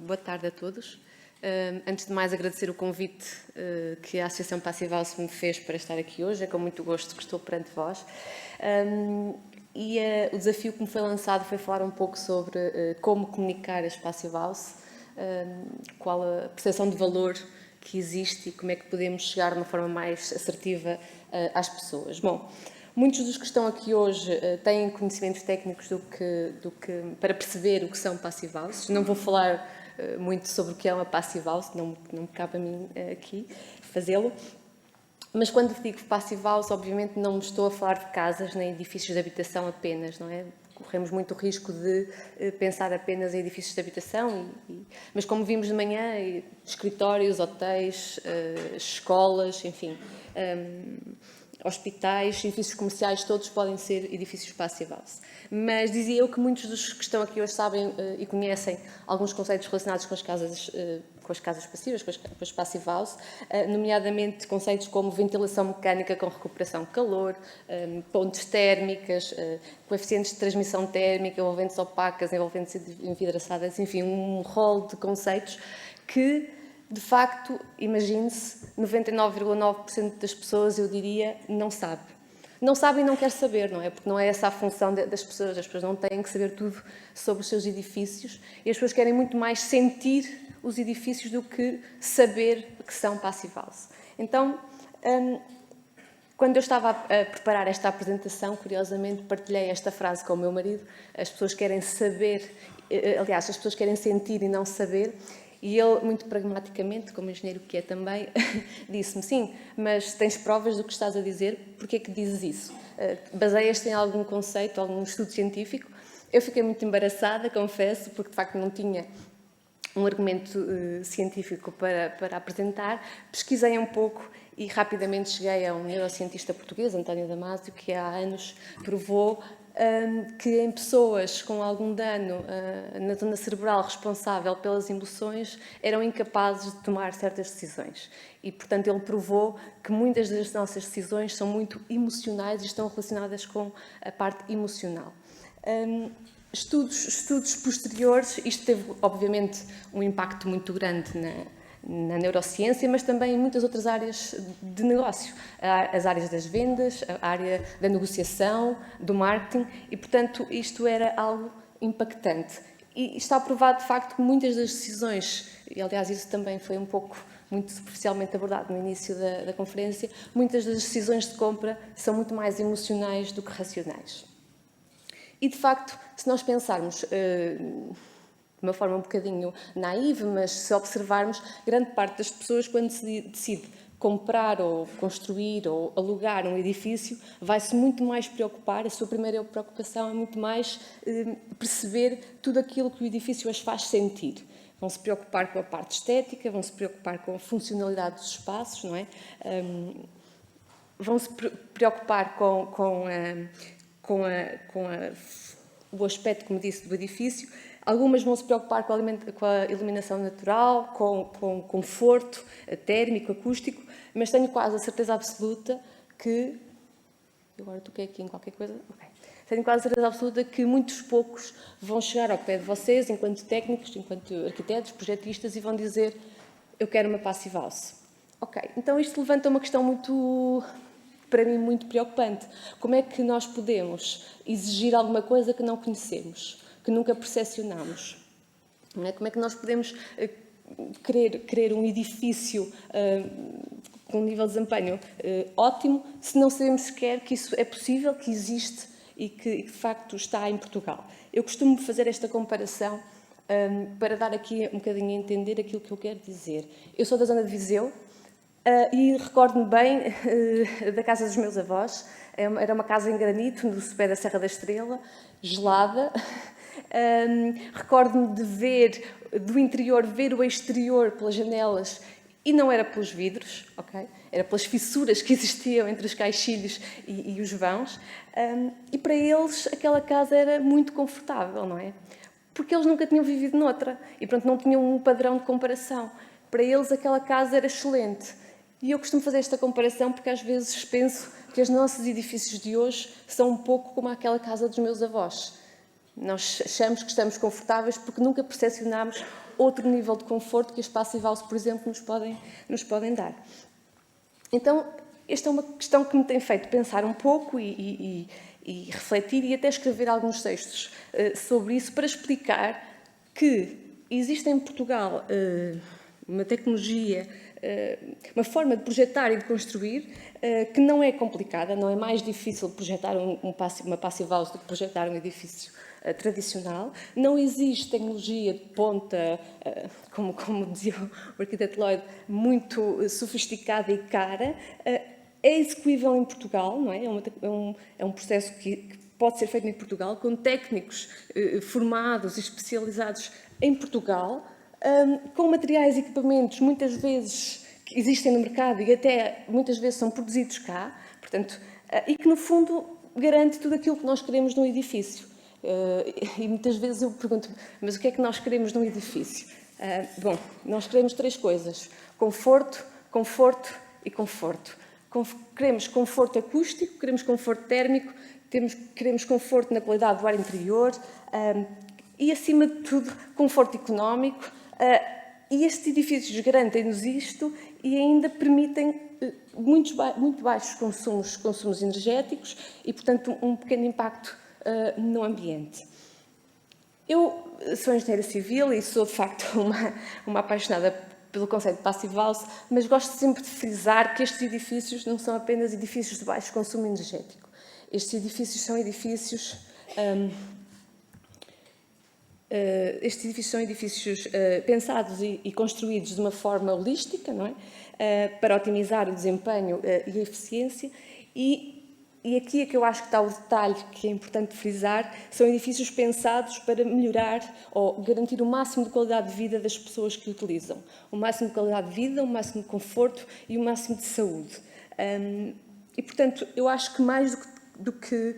Boa tarde a todos. Antes de mais, agradecer o convite que a Associação Passivals me fez para estar aqui hoje. É com muito gosto que estou perante vós. O desafio que me foi lançado foi falar um pouco sobre como comunicar as Passivals, qual a percepção de valor que existe e como é que podemos chegar de uma forma mais assertiva às pessoas. Bom, muitos dos que estão aqui hoje têm conhecimentos técnicos para perceber o que são Passivals. Não vou falar muito sobre o que é uma Passivals, não me cabe a mim aqui fazê-lo. Mas quando digo Passivals, obviamente não me estou a falar de casas nem edifícios de habitação apenas, não é? Corremos muito o risco de pensar apenas em edifícios de habitação, mas como vimos de manhã, escritórios, hotéis, escolas, enfim, hospitais, edifícios comerciais, todos podem ser edifícios Passivals. Mas dizia eu que muitos dos que estão aqui hoje sabem e conhecem alguns conceitos relacionados com as casas passivas, com as Passivals, nomeadamente conceitos como ventilação mecânica com recuperação de calor, pontes térmicas, coeficientes de transmissão térmica, envolventes opacas, envolventes envidraçadas, enfim, um rol de conceitos que, de facto, imagine-se, 99,9% das pessoas, eu diria, não sabe. Não sabe e não quer saber, não é? Porque não é essa a função das pessoas. As pessoas não têm que saber tudo sobre os seus edifícios e as pessoas querem muito mais sentir os edifícios do que saber que são Passivals. Então, quando eu estava a preparar esta apresentação, curiosamente, partilhei esta frase com o meu marido. As pessoas querem saber, aliás, as pessoas querem sentir e não saber. E ele, muito pragmaticamente, como engenheiro que é também, disse-me, sim, mas tens provas do que estás a dizer, porquê é que dizes isso? Baseias-te em algum conceito, algum estudo científico? Eu fiquei muito embaraçada, confesso, porque de facto não tinha um argumento científico para apresentar. Pesquisei um pouco e rapidamente cheguei a um neurocientista português, António Damasio, que há anos provou que em pessoas com algum dano na zona cerebral responsável pelas emoções eram incapazes de tomar certas decisões. E, portanto, ele provou que muitas das nossas decisões são muito emocionais e estão relacionadas com a parte emocional. Estudos posteriores, isto teve, obviamente, um impacto muito grande na neurociência, mas também em muitas outras áreas de negócio. As áreas das vendas, a área da negociação, do marketing, e, portanto, isto era algo impactante. E está provado, de facto, que muitas das decisões, e, aliás, isso também foi um pouco, muito superficialmente abordado no início da conferência, muitas das decisões de compra são muito mais emocionais do que racionais. E, de facto, se nós pensarmos de uma forma um bocadinho naiva, mas se observarmos, grande parte das pessoas, quando se decide comprar ou construir ou alugar um edifício, vai-se muito mais preocupar, a sua primeira preocupação é muito mais perceber tudo aquilo que o edifício as faz sentir. Vão se preocupar com a parte estética, vão se preocupar com a funcionalidade dos espaços, não é? Vão se preocupar com o aspecto, como disse, do edifício. Algumas vão se preocupar com a iluminação natural, com o conforto térmico, acústico, mas tenho quase a certeza absoluta que... Agora toquei aqui em qualquer coisa? Okay. Tenho quase a certeza absoluta que muitos poucos vão chegar ao pé de vocês, enquanto técnicos, enquanto arquitetos, projetistas, e vão dizer: eu quero uma Passivals. Ok, então isto levanta uma questão muito... para mim, muito preocupante. Como é que nós podemos exigir alguma coisa que não conhecemos, que nunca percepcionamos? Não é? Como é que nós podemos querer um edifício com um nível de desempenho ótimo, se não sabemos sequer que isso é possível, que existe e que de facto está em Portugal? Eu costumo fazer esta comparação para dar aqui um bocadinho a entender aquilo que eu quero dizer. Eu sou da zona de Viseu, e recordo-me bem da casa dos meus avós. Era uma casa em granito, no sopé da Serra da Estrela, gelada. Recordo-me de ver, do interior, ver o exterior pelas janelas, e não era pelos vidros, ok? Era pelas fissuras que existiam entre os caixilhos e os vãos. E para eles aquela casa era muito confortável, não é? Porque eles nunca tinham vivido noutra e, portanto, não tinham um padrão de comparação. Para eles aquela casa era excelente. E eu costumo fazer esta comparação porque às vezes penso que os nossos edifícios de hoje são um pouco como aquela casa dos meus avós. Nós achamos que estamos confortáveis porque nunca percepcionámos outro nível de conforto que as Passive House, por exemplo, nos podem dar. Então, esta é uma questão que me tem feito pensar um pouco e refletir e até escrever alguns textos sobre isso para explicar que existe em Portugal uma tecnologia, uma forma de projetar e de construir que não é complicada, não é mais difícil projetar uma Passive House do que projetar um edifício tradicional. Não existe tecnologia de ponta, como dizia o arquiteto Lloyd, muito sofisticada e cara. É execuível em Portugal, não é? É um processo que pode ser feito em Portugal, com técnicos formados e especializados em Portugal, com materiais e equipamentos muitas vezes que existem no mercado e até muitas vezes são produzidos cá, portanto, e que no fundo garante tudo aquilo que nós queremos num edifício. E muitas vezes eu pergunto, mas o que é que nós queremos num edifício? Bom, nós queremos 3 coisas: conforto, conforto e conforto. Queremos conforto acústico, queremos conforto térmico, queremos conforto na qualidade do ar interior e, acima de tudo, conforto económico. E estes edifícios garantem-nos isto e ainda permitem muito baixos consumos energéticos e, portanto, um pequeno impacto no ambiente. Eu sou engenheira civil e sou, de facto, uma apaixonada pelo conceito de Passive House, mas gosto sempre de frisar que estes edifícios não são apenas edifícios de baixo consumo energético. Estes edifícios são edifícios pensados e construídos de uma forma holística, não é? Para otimizar o desempenho e a eficiência. E aqui é que eu acho que está o detalhe que é importante frisar: são edifícios pensados para melhorar ou garantir o máximo de qualidade de vida das pessoas que utilizam. O máximo de qualidade de vida, o máximo de conforto e o máximo de saúde. E, portanto, eu acho que mais do que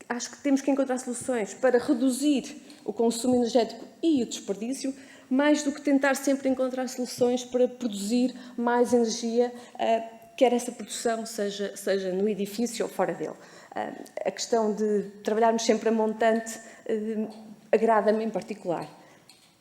acho que temos que encontrar soluções para reduzir o consumo energético e o desperdício, mais do que tentar sempre encontrar soluções para produzir mais energia, quer essa produção seja no edifício ou fora dele. A questão de trabalharmos sempre a montante agrada-me em particular.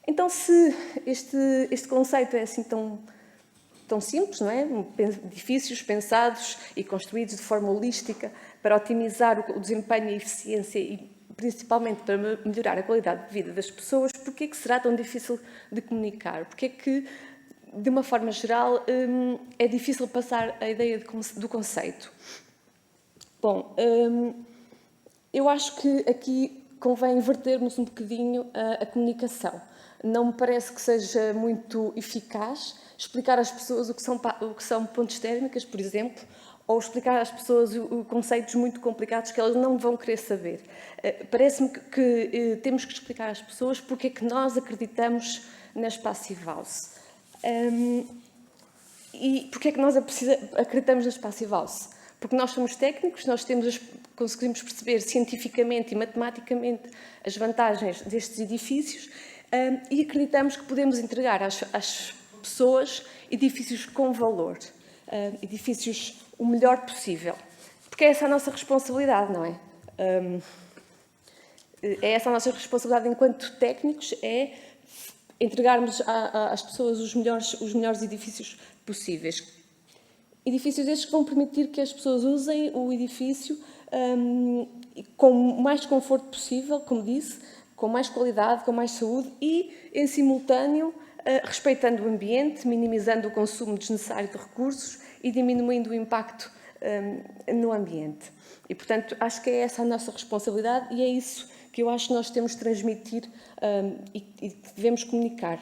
Então, se este conceito é assim tão simples, não é? Edifícios pensados e construídos de forma holística para otimizar o desempenho e a eficiência e principalmente para melhorar a qualidade de vida das pessoas, porquê que será tão difícil de comunicar? Porquê que, de uma forma geral, é difícil passar a ideia do conceito? Bom, eu acho que aqui convém invertermos um bocadinho a comunicação. Não me parece que seja muito eficaz explicar às pessoas o que são pontes térmicas, por exemplo, ou explicar às pessoas conceitos muito complicados que elas não vão querer saber. Parece-me que temos que explicar às pessoas porque é que nós acreditamos nas Passive House. E porque é que nós acreditamos nas Passive House? Porque nós somos técnicos, nós conseguimos perceber cientificamente e matematicamente as vantagens destes edifícios e acreditamos que podemos entregar às pessoas edifícios com valor, edifícios o melhor possível. Porque é essa a nossa responsabilidade, não é? É essa a nossa responsabilidade enquanto técnicos, é entregarmos às pessoas os melhores edifícios possíveis. Edifícios estes que vão permitir que as pessoas usem o edifício com o mais conforto possível, como disse, com mais qualidade, com mais saúde e, em simultâneo, respeitando o ambiente, minimizando o consumo desnecessário de recursos e diminuindo o impacto no ambiente. E, portanto, acho que é essa a nossa responsabilidade e é isso que eu acho que nós temos de transmitir e devemos comunicar.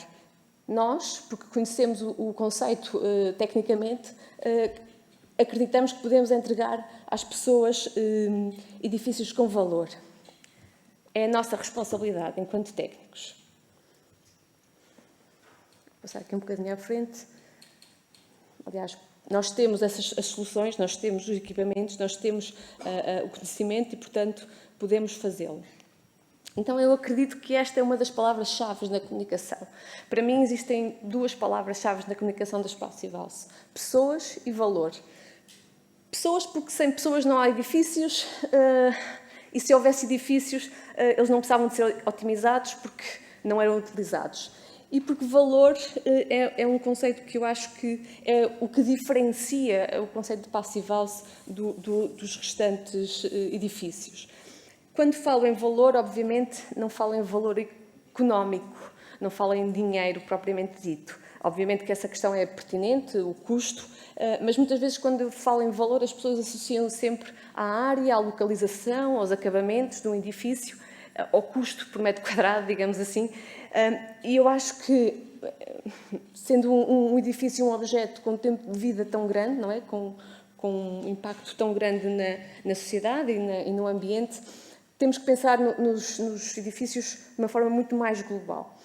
Nós, porque conhecemos o conceito tecnicamente, acreditamos que podemos entregar às pessoas edifícios com valor. É a nossa responsabilidade enquanto técnicos. Vou passar aqui um bocadinho à frente. Aliás, nós temos as soluções, nós temos os equipamentos, nós temos o conhecimento e, portanto, podemos fazê-lo. Então, eu acredito que esta é uma das palavras-chave na comunicação. Para mim, existem 2 palavras-chave na comunicação das Passive House: pessoas e valor. Pessoas, porque sem pessoas não há edifícios, e se houvesse edifícios, eles não precisavam de ser otimizados, porque não eram utilizados. E porque valor é um conceito que eu acho que é o que diferencia o conceito de Passive House dos restantes edifícios. Quando falo em valor, obviamente, não falo em valor económico, não falo em dinheiro propriamente dito. Obviamente que essa questão é pertinente, o custo, mas muitas vezes quando eu falo em valor as pessoas associam sempre à área, à localização, aos acabamentos de um edifício, ao custo por metro quadrado, digamos assim. E eu acho que, sendo um edifício um objeto com um tempo de vida tão grande, não é? Com um impacto tão grande na sociedade e no ambiente, temos que pensar nos edifícios de uma forma muito mais global.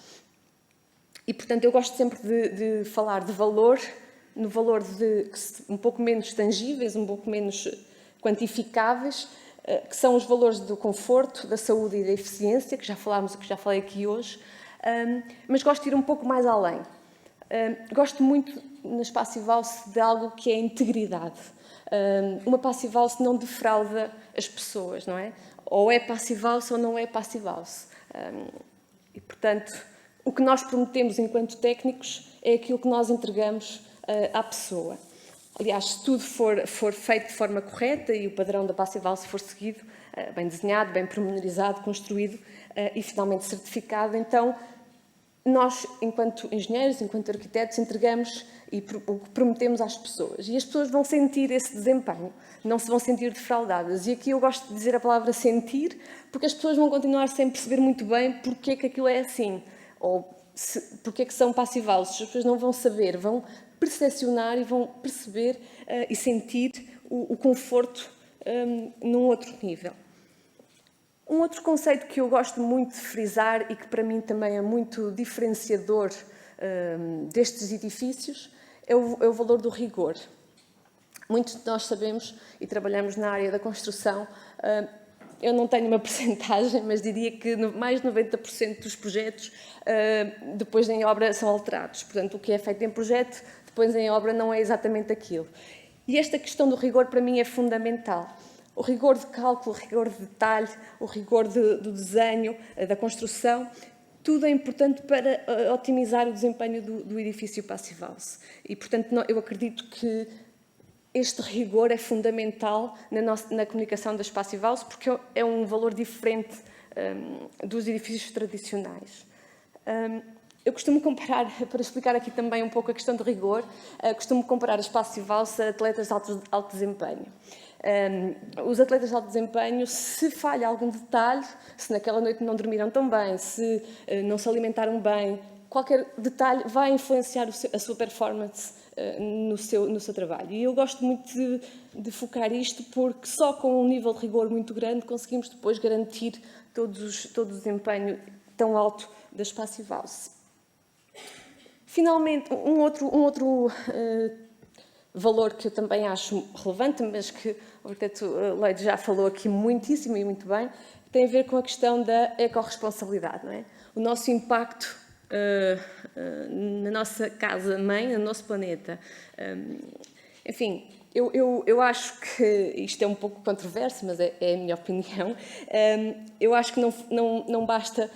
E, portanto, eu gosto sempre de falar de valor, no valor de um pouco menos tangíveis, um pouco menos quantificáveis, que são os valores do conforto, da saúde e da eficiência, que já falei aqui hoje, mas gosto de ir um pouco mais além. Gosto muito, nas Passive House, de algo que é integridade. Uma Passive House não defrauda as pessoas, não é? Ou é Passive House ou não é Passive House. E, portanto, o que nós prometemos enquanto técnicos é aquilo que nós entregamos à pessoa. Aliás, se tudo for feito de forma correta e o padrão da Passive House for seguido, bem desenhado, bem pormenorizado, construído e finalmente certificado, então nós, enquanto engenheiros, enquanto arquitetos, entregamos o que prometemos às pessoas. E as pessoas vão sentir esse desempenho, não se vão sentir defraudadas. E aqui eu gosto de dizer a palavra sentir, porque as pessoas vão continuar sem perceber muito bem porque é que aquilo é assim. Ou porque é que são Passive Houses. As pessoas não vão saber, vão percepcionar e vão perceber e sentir o conforto num outro nível. Um outro conceito que eu gosto muito de frisar e que para mim também é muito diferenciador destes edifícios é o valor do rigor. Muitos de nós sabemos e trabalhamos na área da construção. Eu não tenho uma percentagem, mas diria que mais de 90% dos projetos depois em obra são alterados. Portanto, o que é feito em projeto, depois em obra não é exatamente aquilo. E esta questão do rigor para mim é fundamental. O rigor de cálculo, o rigor de detalhe, o rigor do desenho, da construção, tudo é importante para otimizar o desempenho do edifício Passive House. E, portanto, eu acredito que este rigor é fundamental na comunicação das Passive House, porque é um valor diferente dos edifícios tradicionais. Eu costumo comparar, para explicar aqui também um pouco a questão do rigor, costumo comparar as Passive House a atletas de alto desempenho. Os atletas de alto desempenho, se falha algum detalhe, se naquela noite não dormiram tão bem, se não se alimentaram bem, qualquer detalhe vai influenciar a sua performance no seu trabalho. E eu gosto muito de focar isto porque só com um nível de rigor muito grande conseguimos depois garantir todo o desempenho tão alto das Passive House. Finalmente, um outro valor que eu também acho relevante, mas que o arquiteto Leide já falou aqui muitíssimo e muito bem, tem a ver com a questão da ecorresponsabilidade, não é? O nosso impacto na nossa casa-mãe, no nosso planeta. Enfim, eu acho que isto é um pouco controverso, mas é a minha opinião. Eu acho que não basta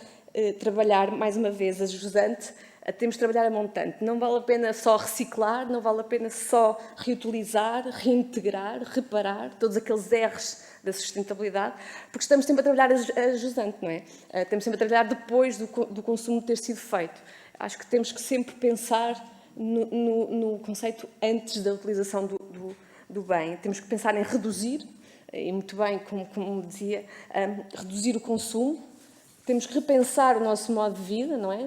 trabalhar, mais uma vez, a jusante, temos de trabalhar a montante. Não vale a pena só reciclar, não vale a pena só reutilizar, reintegrar, reparar, todos aqueles R's da sustentabilidade, porque estamos sempre a trabalhar a jusante, não é? Estamos sempre a trabalhar depois do consumo ter sido feito. Acho que temos que sempre pensar no conceito antes da utilização do bem. Temos que pensar em reduzir, e muito bem, como dizia, reduzir o consumo. Temos que repensar o nosso modo de vida, não é?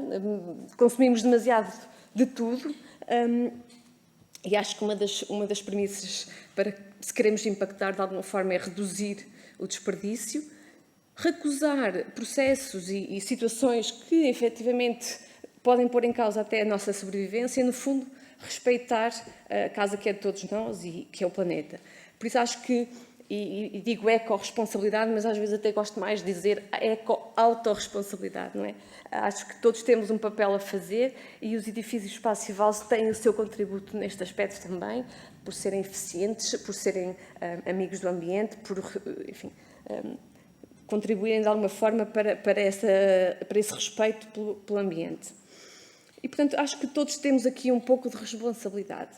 Consumimos demasiado de tudo e acho que uma das premissas para, se queremos impactar de alguma forma, é reduzir o desperdício, recusar processos e situações que, efetivamente, podem pôr em causa até a nossa sobrevivência e, no fundo, respeitar a casa que é de todos nós e que é o planeta. Por isso acho que e digo eco-responsabilidade, mas às vezes até gosto mais de dizer eco-autorresponsabilidade, não é? Acho que todos temos um papel a fazer e os edifícios Passive House têm o seu contributo neste aspecto também, por serem eficientes, por serem amigos do ambiente, por, enfim, contribuírem de alguma forma para esse respeito pelo ambiente. E, portanto, acho que todos temos aqui um pouco de responsabilidade.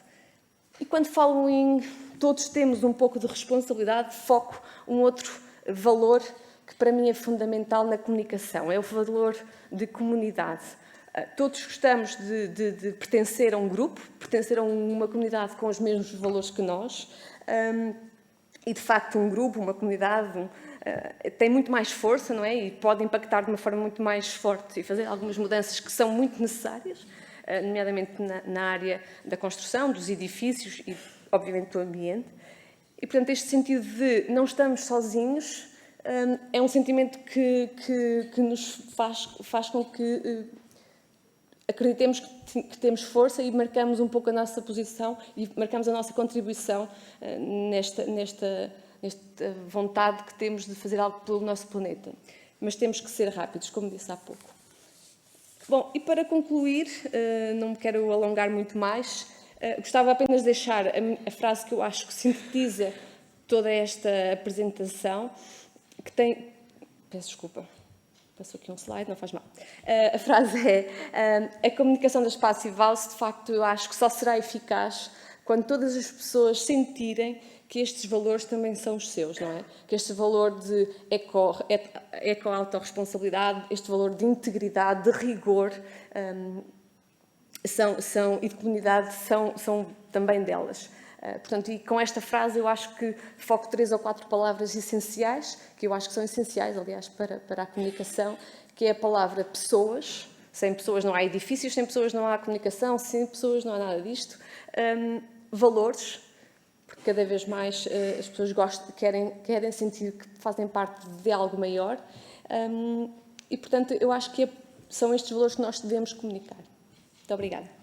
E quando falo em todos temos um pouco de responsabilidade, foco um outro valor que para mim é fundamental na comunicação, é o valor de comunidade. Todos gostamos de pertencer a um grupo, pertencer a uma comunidade com os mesmos valores que nós, e de facto um grupo, uma comunidade tem muito mais força, não é? E pode impactar de uma forma muito mais forte e fazer algumas mudanças que são muito necessárias, nomeadamente na área da construção, dos edifícios e, obviamente, do ambiente. E, portanto, este sentido de não estamos sozinhos é um sentimento que nos faz com que acreditemos que temos força e marcamos um pouco a nossa posição e marcamos a nossa contribuição nesta vontade que temos de fazer algo pelo nosso planeta. Mas temos que ser rápidos, como disse há pouco. Bom, e para concluir, não me quero alongar muito mais, gostava apenas de deixar a frase que eu acho que sintetiza toda esta apresentação, que tem... Peço desculpa, passou aqui um slide, não faz mal. A frase é: a comunicação da Espaço e Valse, de facto, eu acho que só será eficaz quando todas as pessoas sentirem que estes valores também são os seus, não é? Que este valor de eco-autorresponsabilidade, este valor de integridade, de rigor e de comunidade são também delas. Portanto, e com esta frase eu acho que foco 3 ou 4 palavras essenciais, que eu acho que são essenciais, aliás, para a comunicação, que é a palavra pessoas. Sem pessoas não há edifícios, sem pessoas não há comunicação, sem pessoas não há nada disto. Valores, porque cada vez mais as pessoas querem sentir que fazem parte de algo maior. E, portanto, eu acho que são estes valores que nós devemos comunicar. Muito obrigada.